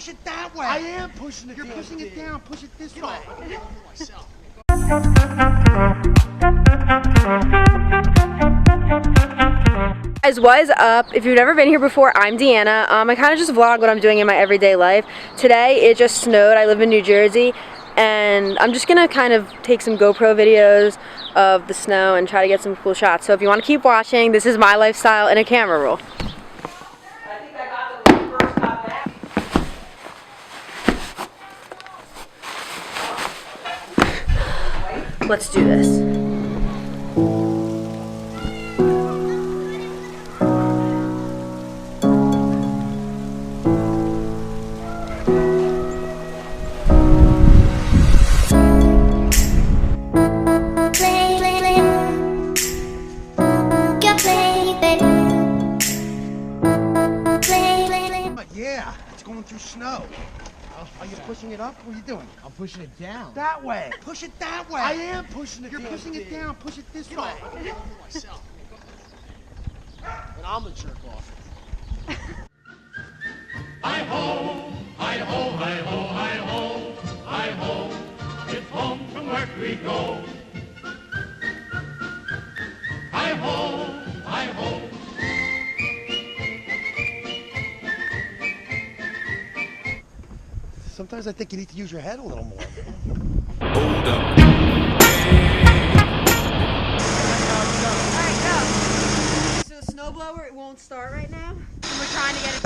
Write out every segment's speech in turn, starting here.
Push it that way. I am pushing it. You're pushing it down. Push it this way. I can do it myself. Guys, what is up? If you've never been here before, I'm Deanna. I kind of just vlog what I'm doing in my everyday life. Today, it just snowed. I live in New Jersey, and I'm just gonna kind of take some GoPro videos of the snow and try to get some cool shots. So if you want to keep watching, this is my lifestyle in a camera roll. I think I got the first top back. Let's do this. Yeah, it's going through snow. Are you pushing it up? What are you doing? I'm pushing it down. That way. Push it that way. I am pushing it. You're pushing it down. Push it this way. I can do it myself. And I'm the jerk off. Hi ho, hi ho, hi ho, hi ho, hi ho. It's home from work we go. Hi ho, hi ho. Sometimes I think you need to use your head a little more. Hold up. Alright, go. So the snowblower, it won't start right now. And we're trying to get it.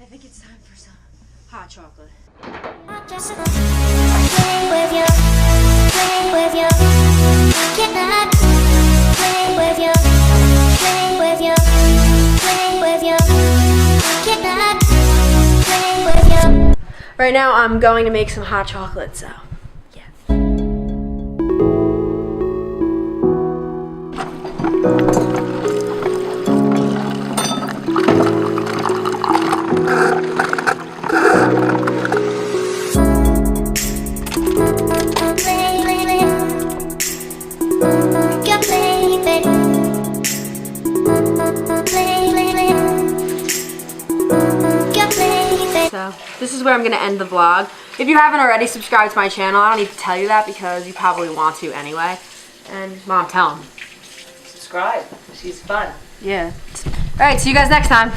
I think it's time for some hot chocolate. Just play with you, play with you, cannot play with you, play with you, play with you, cannot play with you. Right now I'm going to make some hot chocolate, so yeah. So this is where I'm going to end the vlog. If you haven't already subscribed to my channel, I don't need to tell you that because you probably want to anyway. And Mom, tell them. Subscribe. She's fun. Yeah. Alright, see you guys next time.